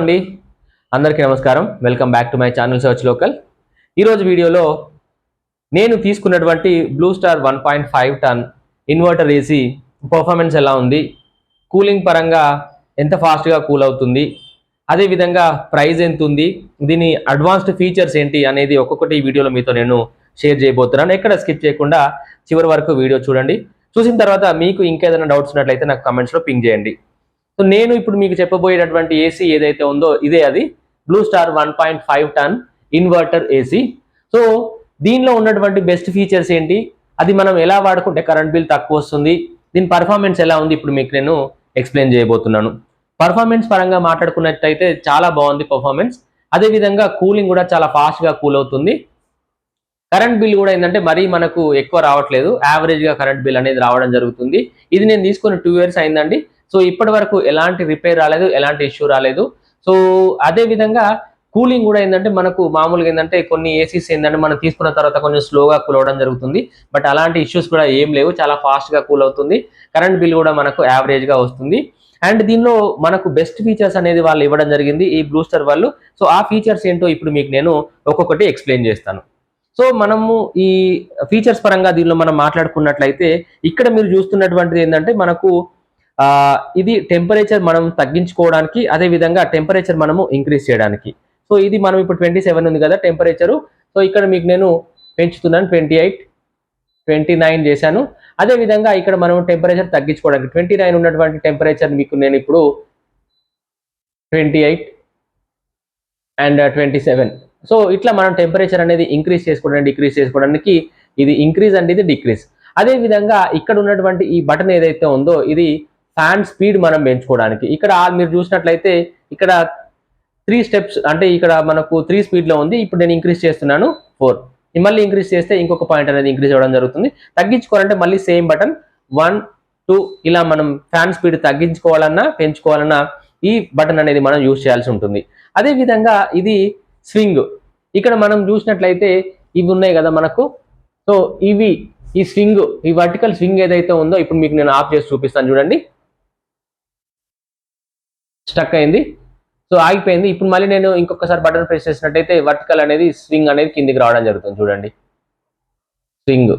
అండి అందరికీ నమస్కారం. Welcome back to my channel search local. ఈరోజు వీడియోలో నేను తీసుకున్నటువంటి Blue Star 1.5 ton inverter AC performance ఎలా ఉంది, కూలింగ్ పరంగా ఎంత ఫాస్ట్గా కూల్ అవుతుంది, అదేవిధంగా ప్రైస్ ఎంత ఉంది, దీని అడ్వాన్స్డ్ ఫీచర్స్ ఏంటి అనేది ఒక్కొక్కటి వీడియోలో మీతో నేను షేర్ చేయబోతున్నాను. ఎక్కడ స్కిప్ చేయకుండా చివరి వరకు వీడియో చూడండి. చూసిన తర్వాత మీకు ఇంకేదైనా డౌట్స్ ఉన్నట్లయితే నాకు కమెంట్స్లో పింగ్ చేయండి. సో నేను ఇప్పుడు మీకు చెప్పబోయేటటువంటి ఏసీ ఏదైతే ఉందో ఇదే అది Blue Star 1.5 ton inverter AC. So దీనిలో ఉన్నటువంటి బెస్ట్ ఫీచర్స్ ఏంటి, అది మనం ఎలా వాడుకుంటే కరెంట్ బిల్ తక్కువ వస్తుంది, దీని పర్ఫార్మెన్స్ ఎలా ఉంది ఇప్పుడు మీకు నేను ఎక్స్ప్లెయిన్ చేయబోతున్నాను. పర్ఫార్మెన్స్ పరంగా మాట్లాడుకున్నట్టయితే చాలా బాగుంది పర్ఫార్మెన్స్. అదేవిధంగా కూలింగ్ కూడా చాలా ఫాస్ట్గా కూల్ అవుతుంది. కరెంట్ బిల్ కూడా ఏంటంటే మరీ మనకు ఎక్కువ రావట్లేదు, యావరేజ్గా కరెంట్ బిల్ అనేది రావడం జరుగుతుంది. ఇది నేను తీసుకుని 2 years అయిందండి. సో ఇప్పటి వరకు ఎలాంటి రిపేర్ రాలేదు, ఎలాంటి ఇష్యూ రాలేదు. సో అదే విధంగా కూలింగ్ కూడా ఏంటంటే మనకు మామూలుగా ఏంటంటే కొన్ని ఏసీస్ ఏంటంటే మనం తీసుకున్న తర్వాత కొంచెం స్లోగా కూల్ అవడం జరుగుతుంది. బట్ అలాంటి ఇష్యూస్ కూడా ఏం లేవు, చాలా ఫాస్ట్గా కూల్ అవుతుంది. కరెంట్ బిల్ కూడా మనకు యావరేజ్గా వస్తుంది. అండ్ దీనిలో మనకు బెస్ట్ ఫీచర్స్ అనేది వాళ్ళు ఇవ్వడం జరిగింది ఈ బ్లూస్టార్ వాళ్ళు. సో ఆ ఫీచర్స్ ఏంటో ఇప్పుడు మీకు నేను ఒక్కొక్కటి ఎక్స్ప్లెయిన్ చేస్తాను. సో మనము ఈ ఫీచర్స్ పరంగా దీనిలో మనం మాట్లాడుకున్నట్లయితే ఇక్కడ మీరు చూస్తున్నటువంటిది ఏంటంటే మనకు ఇది టెంపరేచర్ మనం తగ్గించుకోవడానికి, అదే విధంగా టెంపరేచర్ మనము ఇంక్రీజ్ చేయడానికి. సో ఇది మనం ఇప్పుడు 27 ఉంది కదా టెంపరేచరు. సో ఇక్కడ మీకు నేను పెంచుతున్నాను, 28, 29 చేశాను. అదే విధంగా ఇక్కడ మనం టెంపరేచర్ తగ్గించుకోవడానికి 29 ఉన్నటువంటి టెంపరేచర్ మీకు నేను ఇప్పుడు 28 అండ్ 27. సో ఇట్లా మనం టెంపరేచర్ అనేది ఇంక్రీజ్ చేసుకోవడానికి, డిక్రీజ్ చేసుకోవడానికి ఇది ఇంక్రీజ్ అండ్ ఇది డిక్రీజ్. అదే విధంగా ఇక్కడ ఉన్నటువంటి ఈ బటన్ ఏదైతే ఉందో ఇది ఫ్యాన్ స్పీడ్ మనం పెంచుకోవడానికి. ఇక్కడ మీరు చూసినట్లయితే ఇక్కడ 3 steps అంటే ఇక్కడ మనకు 3 స్పీడ్లో ఉంది. ఇప్పుడు నేను ఇంక్రీజ్ చేస్తున్నాను 4. మళ్ళీ ఇంక్రీజ్ చేస్తే ఇంకొక పాయింట్ అనేది ఇంక్రీజ్ అవ్వడం జరుగుతుంది. తగ్గించుకోవాలంటే మళ్ళీ సేమ్ బటన్ 1, 2 ఇలా మనం ఫ్యాన్ స్పీడ్ తగ్గించుకోవాలన్నా పెంచుకోవాలన్నా ఈ బటన్ అనేది మనం యూజ్ చేయాల్సి ఉంటుంది. అదే విధంగా ఇది స్వింగ్. ఇక్కడ మనం చూసినట్లయితే ఇవి ఉన్నాయి కదా మనకు. సో ఇవి ఈ స్వింగ్, ఈ వర్టికల్ స్వింగ్ ఏదైతే ఉందో ఇప్పుడు మీకు నేను ఆఫ్ చేసి చూపిస్తాను చూడండి. స్టక్ అయింది, సో ఆగిపోయింది. ఇప్పుడు మళ్ళీ నేను ఇంకొకసారి బటన్ ప్రెస్ చేసినట్టయితే వర్టికల్ అనేది స్వింగ్ అనేది కిందికి రావడం జరుగుతుంది చూడండి. స్వింగ్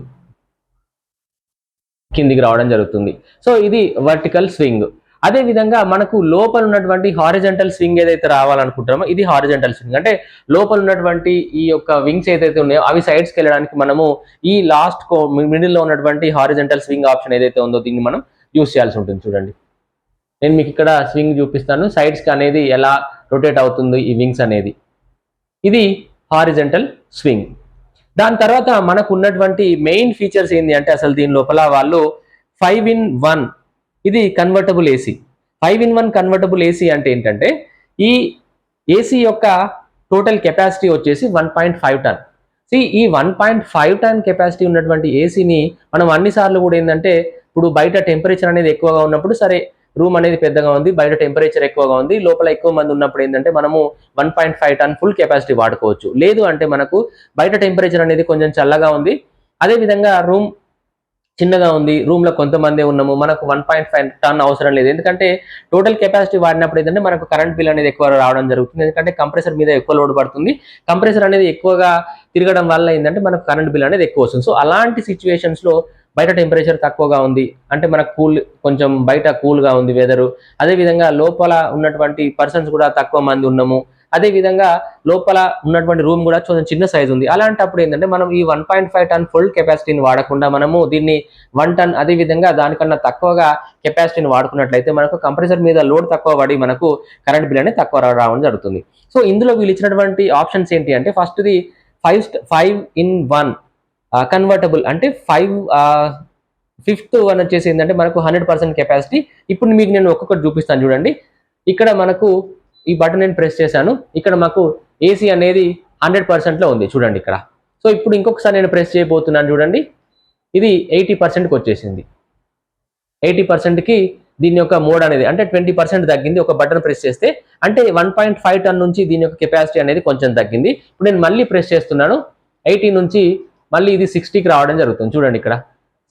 కిందికి రావడం జరుగుతుంది. సో ఇది వర్టికల్ స్వింగ్. అదే విధంగా మనకు లోపల ఉన్నటువంటి హారిజంటల్ స్వింగ్ ఏదైతే రావాలనుకుంటామో ఇది హారిజంటల్ స్వింగ్. అంటే లోపల ఉన్నటువంటి ఈ యొక్క వింగ్స్ ఏదైతే ఉన్నాయో అవి సైడ్స్కి వెళ్ళడానికి మనము ఈ లాస్ట్ మిడిల్లో ఉన్నటువంటి హారిజంటల్ స్వింగ్ ఆప్షన్ ఏదైతే ఉందో దీన్ని మనం యూజ్ చేయాల్సి ఉంటుంది చూడండి. నేను మీకు ఇక్కడ స్వింగ్ చూపిస్తాను, సైడ్స్కి అనేది ఎలా రొటేట్ అవుతుంది ఈ వింగ్స్ అనేది. ఇది హారిజంటల్ స్వింగ్. దాని తర్వాత మనకు ఉన్నటువంటి మెయిన్ ఫీచర్స్ ఏంటి అంటే అసలు దీని లోపల వాళ్ళు 5-in-1 ఇది convertible AC. 5-in-1 convertible AC అంటే ఏంటంటే ఈ ఏసీ యొక్క టోటల్ కెపాసిటీ వచ్చేసి 1.5 టన్. ఈ 1.5 టన్ కెపాసిటీ ఉన్నటువంటి ఏసీని మనం అన్నిసార్లు కూడా ఏంటంటే ఇప్పుడు బయట టెంపరేచర్ అనేది ఎక్కువగా ఉన్నప్పుడు సరే రూమ్ అనేది పెద్దగా ఉంది, బయట టెంపరేచర్ ఎక్కువగా ఉంది, లోపల ఎక్కువ మంది ఉన్నప్పుడు ఏంటంటే మనము 1.5 టన్ ఫుల్ కెపాసిటీ వాడుకోవచ్చు. లేదు అంటే మనకు బయట టెంపరేచర్ అనేది కొంచెం చల్లగా ఉంది, అదేవిధంగా రూమ్ చిన్నగా ఉంది, రూమ్లో కొంతమంది ఉన్నాము, మనకు 1.5 టన్ అవసరం లేదు. ఎందుకంటే టోటల్ కెపాసిటీ వాడినప్పుడు ఏంటంటే మనకు కరెంట్ బిల్ అనేది ఎక్కువ రావడం జరుగుతుంది. ఎందుకంటే కంప్రెసర్ మీద ఎక్కువ లోడ్ పడుతుంది, కంప్రెసర్ అనేది ఎక్కువగా తిరగడం వల్ల ఏంటంటే మనకు కరెంట్ బిల్ అనేది ఎక్కువ వస్తుంది. సో అలాంటి సిచ్యువేషన్స్లో బయట టెంపరేచర్ తక్కువగా ఉంది అంటే మనకు కొంచెం బయట కూల్గా ఉంది వెదరు, అదేవిధంగా లోపల ఉన్నటువంటి పర్సన్స్ కూడా తక్కువ మంది ఉన్నాము, అదేవిధంగా లోపల ఉన్నటువంటి రూమ్ కూడా కొంచెం చిన్న సైజ్ ఉంది. అలాంటప్పుడు ఏంటంటే మనం ఈ 1.5 టన్ ఫుల్ కెపాసిటీని వాడకుండా మనము దీన్ని 1 టన్ అదేవిధంగా దానికన్నా తక్కువగా కెపాసిటీని వాడుకున్నట్లయితే మనకు కంప్రెసర్ మీద లోడ్ తక్కువ పడి మనకు కరెంట్ బిల్ అనేది తక్కువ రావడం జరుగుతుంది. సో ఇందులో వీళ్ళు ఇచ్చినటువంటి ఆప్షన్స్ ఏంటి అంటే ఫస్ట్ది 5-in-1 కన్వర్టబుల్ అంటే 5th వన్ వచ్చేసి ఏంటంటే మనకు 100% కెపాసిటీ. ఇప్పుడు మీకు నేను ఒక్కొక్కటి చూపిస్తాను చూడండి. ఇక్కడ మనకు ఈ బటన్ నేను ప్రెస్ చేశాను, ఇక్కడ మాకు ఏసీ అనేది 100%లో ఉంది చూడండి ఇక్కడ. సో ఇప్పుడు ఇంకొకసారి నేను ప్రెస్ చేయబోతున్నాను చూడండి, ఇది 80%కి వచ్చేసింది. 80%కి దీని యొక్క మోడ్ అనేది అంటే 20% తగ్గింది. ఒక బటన్ ప్రెస్ చేస్తే అంటే 1.5 టన్ నుంచి దీని యొక్క కెపాసిటీ అనేది కొంచెం తగ్గింది. ఇప్పుడు నేను మళ్ళీ ప్రెస్ చేస్తున్నాను, 80 నుంచి మళ్ళీ ఇది 60కి రావడం జరుగుతుంది చూడండి ఇక్కడ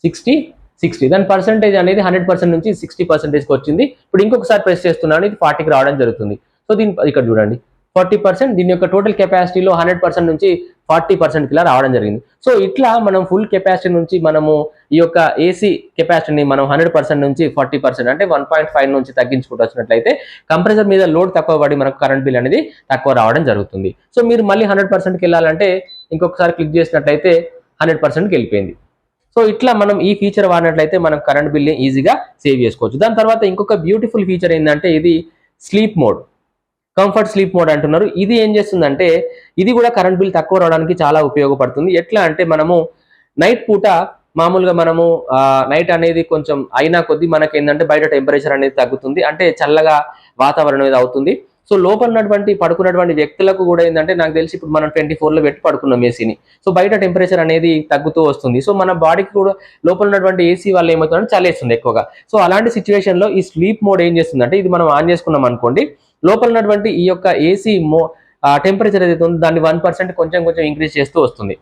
60 దాని పర్సెంటేజ్ అనేది 100% నుంచి 60%కి వచ్చింది. ఇప్పుడు ఇంకొకసారి ప్రెస్ చేస్తున్నాను, ఇది 40కి రావడం జరుగుతుంది. సో దీని ఇక్కడ చూడండి 40%, దీని యొక్క టోటల్ కెపాసిటీలో 100% నుంచి 40% ఇలా రావడం జరిగింది. సో ఇట్లా మనం ఫుల్ కెపాసిటీ నుంచి మనము ఈ యొక్క ఏసీ కెపాసిటీని మనం 100% నుంచి 40% అంటే 1.5 నుంచి తగ్గించుకుంటూ వచ్చినట్లయితే కంప్రెసర్ మీద లోడ్ తక్కువ పడి మనకు కరెంట్ బిల్ అనేది తక్కువ రావడం జరుగుతుంది. సో మీరు మళ్ళీ 100%కి వెళ్ళాలంటే ఇంకొకసారి క్లిక్ చేసినట్లయితే 100%కి వెళ్ళిపోయింది. సో ఇట్లా మనం ఈ ఫీచర్ వాడినట్లయితే మనం కరెంట్ బిల్ని ఈజీగా సేవ్ చేసుకోవచ్చు. దాని తర్వాత ఇంకొక బ్యూటిఫుల్ ఫీచర్ ఏంటంటే ఇది sleep mode, comfort sleep mode అంటున్నారు. ఇది ఏం చేస్తుందంటే ఇది కూడా కరెంట్ బిల్ తక్కువ రావడానికి చాలా ఉపయోగపడుతుంది. ఎట్లా అంటే మనము నైట్ పూట మామూలుగా మనము నైట్ అనేది కొంచెం అయినా కొద్దీ మనకి ఏంటంటే బయట టెంపరేచర్ అనేది తగ్గుతుంది, అంటే చల్లగా వాతావరణం అనేది అవుతుంది. సో లోపల ఉన్నటువంటి పడుకున్నటువంటి వ్యక్తులకు కూడా ఏంటంటే నాకు తెలిసి ఇప్పుడు మనం 24లో పెట్టి పడుకున్నాం ఏసీని. సో బయట టెంపరేచర్ అనేది తగ్గుతూ వస్తుంది. సో మన బాడీకి కూడా లోపల ఉన్నటువంటి ఏసీ వల్ల ఏమవుతుందంటే చలేస్తుంది ఎక్కువగా. సో అలాంటి సిచ్యువేషన్ లో ఈ స్లీప్ మోడ్ ఏం చేస్తుందంటే ఇది మనం ఆన్ చేసుకున్నాం అనుకోండి, లోపల ఉన్నటువంటి ఈ యొక్క ఏసీ టెంపరేచర్ ఏదైతే ఉందో దాన్ని 1% కొంచెం కొంచెం ఇంక్రీజ్ చేస్తూ వస్తుంది.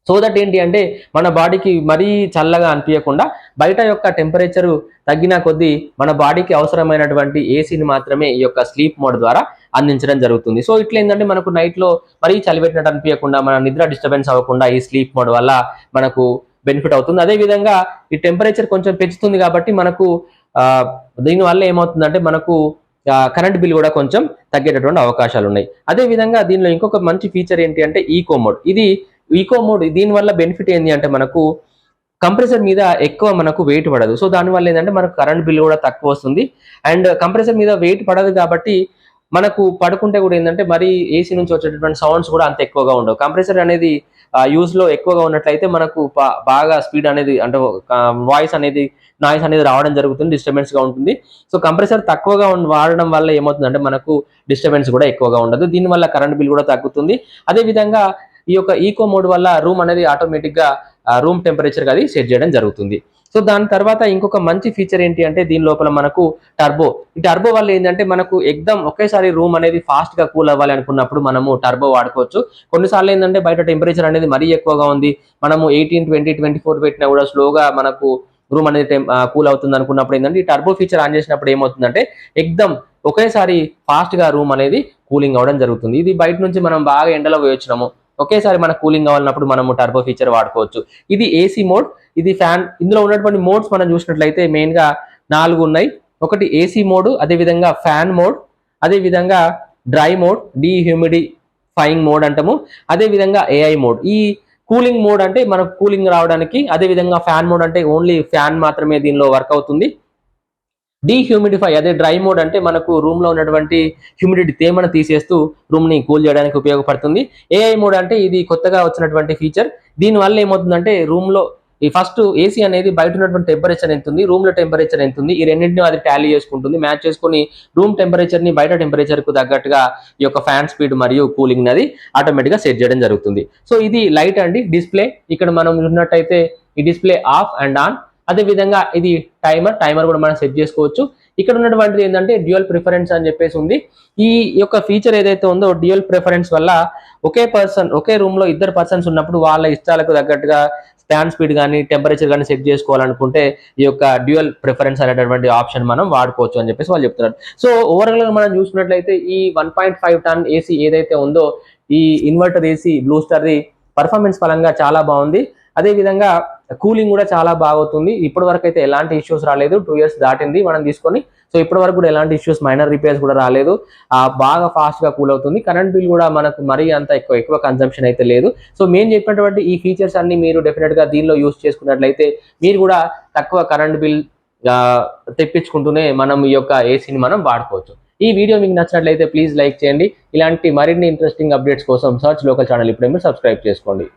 సో దట్ ఏంటి అంటే మన బాడీకి మరీ చల్లగా అనిపించకుండా బయట యొక్క టెంపరేచర్ తగ్గిన కొద్దీ మన బాడీకి అవసరమైనటువంటి ఏసీని మాత్రమే ఈ యొక్క స్లీప్ మోడ్ ద్వారా అందించడం జరుగుతుంది. సో ఇట్లా ఏంటంటే మనకు నైట్లో మరీ చలి పెట్టినట్టు అనిపించకుండా మన నిద్ర డిస్టర్బెన్స్ అవ్వకుండా ఈ స్లీప్ మోడ్ వల్ల మనకు బెనిఫిట్ అవుతుంది. అదేవిధంగా ఈ టెంపరేచర్ కొంచెం పెంచుతుంది కాబట్టి మనకు దీనివల్ల ఏమవుతుందంటే మనకు కరెంట్ బిల్ కూడా కొంచెం తగ్గేటటువంటి అవకాశాలు ఉన్నాయి. అదేవిధంగా దీనిలో ఇంకొక మంచి ఫీచర్ ఏంటి అంటే ఈకో మోడ్. ఇది ఈకో మోడ్ దీనివల్ల బెనిఫిట్ ఏంటి అంటే మనకు కంప్రెసర్ మీద ఎక్కువ మనకు వెయిట్ పడదు. సో దానివల్ల ఏంటంటే మనకు కరెంట్ బిల్ కూడా తక్కువ వస్తుంది. అండ్ కంప్రెసర్ మీద వెయిట్ పడదు కాబట్టి మనకు పడుకుంటే కూడా ఏంటంటే మరి ఏసీ నుంచి వచ్చేటటువంటి సౌండ్స్ కూడా అంత ఎక్కువగా ఉండవు. కంప్రెసర్ అనేది యూజ్ లో ఎక్కువగా ఉన్నట్లయితే మనకు బాగా స్పీడ్ అనేది అంటే వాయిస్ అనేది నాయిస్ అనేది రావడం జరుగుతుంది, డిస్టర్బెన్స్ గా ఉంటుంది. సో కంప్రెసర్ తక్కువగా వాడడం వల్ల ఏమవుతుందంటే మనకు డిస్టర్బెన్స్ కూడా ఎక్కువగా ఉండదు. దీనివల్ల కరెంట్ బిల్ కూడా తగ్గుతుంది. అదేవిధంగా ఈ యొక్క ఈకో మోడ్ వల్ల రూమ్ అనేది ఆటోమేటిక్ గా రూమ్ టెంపరేచర్ అది సెట్ చేయడం జరుగుతుంది. సో దాని తర్వాత ఇంకొక మంచి ఫీచర్ ఏంటి అంటే దీని లోపల మనకు టర్బో. ఈ టర్బో వల్ల ఏంటంటే మనకు ఎగ్దమ్ ఒకేసారి రూమ్ అనేది ఫాస్ట్ గా కూల్ అవ్వాలి అనుకున్నప్పుడు మనము టర్బో వాడుకోవచ్చు. కొన్నిసార్లు ఏంటంటే బయట టెంపరేచర్ అనేది మరీ ఎక్కువగా ఉంది, మనము 18, 20, 24 పెట్టినా కూడా స్లోగా మనకు రూమ్ అనేది కూల్ అవుతుంది అనుకున్నప్పుడు ఏంటంటే ఈ టర్బో ఫీచర్ ఆన్ చేసినప్పుడు ఏమవుతుందంటే ఎగ్దమ్ ఒకేసారి ఫాస్ట్ గా రూమ్ అనేది కూలింగ్ అవ్వడం జరుగుతుంది. ఇది బయట నుంచి మనం బాగా ఎండలో పోయొచ్చినాము, ఒకేసారి మనకు కూలింగ్ కావాలన్నప్పుడు మనము టర్బో ఫీచర్ వాడుకోవచ్చు. ఇది ఏసీ మోడ్, ఇది ఫ్యాన్. ఇందులో ఉన్నటువంటి మోడ్స్ మనం చూసినట్లయితే మెయిన్ గా 4 ఉన్నాయి. ఒకటి ఏసీ మోడ్, అదేవిధంగా ఫ్యాన్ మోడ్, అదేవిధంగా డ్రై మోడ్, డీహ్యూమిడిఫైయింగ్ మోడ్ అంటాము, అదేవిధంగా ఏఐ మోడ్. ఈ కూలింగ్ మోడ్ అంటే మనకు కూలింగ్ రావడానికి, అదేవిధంగా ఫ్యాన్ మోడ్ అంటే ఓన్లీ ఫ్యాన్ మాత్రమే దీనిలో వర్క్ అవుతుంది. డీహ్యూమిడిఫై అదే డ్రై మోడ్ అంటే మనకు రూమ్ లో ఉన్నటువంటి హ్యూమిడిటీ తేమను తీసేస్తూ రూమ్ ని కూల్ చేయడానికి ఉపయోగపడుతుంది. ఏఐ మోడ్ అంటే ఇది కొత్తగా వచ్చినటువంటి ఫీచర్. దీనివల్ల ఏమవుతుందంటే రూమ్ లో ఈ ఫస్ట్ ఏసీ అనేది బయట ఉన్నటువంటి టెంపరేచర్ ఎంత ఉంది, రూమ్ లో టెంపరేచర్ ఎంత ఉంది, ఈ రెండింటిని అది టాలీ చేసుకుంటుంది. మ్యాచ్ చేసుకుని రూమ్ టెంపరేచర్ ని బయట టెంపరేచర్ కు తగ్గట్టుగా ఈ యొక్క ఫ్యాన్ స్పీడ్ మరియు కూలింగ్ అది ఆటోమేటిక్ గా సెట్ చేయడం జరుగుతుంది. సో ఇది లైట్ అండి డిస్ప్లే. ఇక్కడ మనం ఉన్నట్టయితే ఈ డిస్ప్లే ఆఫ్ అండ్ ఆన్. అదే విధంగా ఇది టైమర్ కూడా మనం సెట్ చేసుకోవచ్చు. ఇక్కడ ఉన్నటువంటిది ఏంటంటే డ్యూయల్ ప్రిఫరెన్స్ అని చెప్పేసి ఉంది. ఈ యొక్క ఫీచర్ ఏదైతే ఉందో డ్యూయల్ ప్రిఫరెన్స్ వల్ల ఒకే రూమ్ లో ఇద్దరు పర్సన్స్ ఉన్నప్పుడు వాళ్ళ ఇష్టాలకు తగ్గట్టుగా ఫ్యాన్ స్పీడ్ కానీ టెంపరేచర్ కానీ సెట్ చేసుకోవాలనుకుంటే ఈ యొక్క డ్యూయల్ ప్రిఫరెన్స్ అనేటటువంటి ఆప్షన్ మనం వాడుకోవచ్చు అని చెప్పేసి వాళ్ళు చెప్తున్నారు. సో ఓవరాల్ గా మనం చూసుకున్నట్లయితే ఈ 1.5 టన్ ఏసీ ఏదైతే ఉందో ఈ inverter AC blue star the performance పరంగా చాలా బాగుంది. అదే విధంగా కూలింగ్ కూడా చాలా బాగుతుంది. ఇప్పటి వరకు అయితే ఎలాంటి ఇష్యూస్ రాలేదు. 2 years దాటింది మనం తీసుకొని. సో ఇప్పటి వరకు కూడా ఎలాంటి ఇష్యూస్ మైనర్ రిపేర్స్ కూడా రాలేదు. బాగా ఫాస్ట్ గా కూల్ అవుతుంది. కరెంట్ బిల్ కూడా మనకు మరీ అంత ఎక్కువ కన్సంప్షన్ అయితే లేదు. సో మేము చెప్పినటువంటి ఈ ఫీచర్స్ అన్ని మీరు డెఫినెట్ గా దీనిలో యూస్ చేసుకున్నట్లయితే మీరు కూడా తక్కువ కరెంట్ బిల్ తెప్పించుకుంటూనే మనం ఈ యొక్క ఏసీని మనం వాడుకోవచ్చు. ఈ వీడియో మీకు నచ్చినట్లయితే ప్లీజ్ లైక్ చేయండి. ఇలాంటి మరిన్ని ఇంట్రెస్టింగ్ అప్డేట్స్ కోసం సర్చ్ లోకల్ ఛానల్ ఇప్పుడే మీరు సబ్స్క్రైబ్ చేసుకోండి.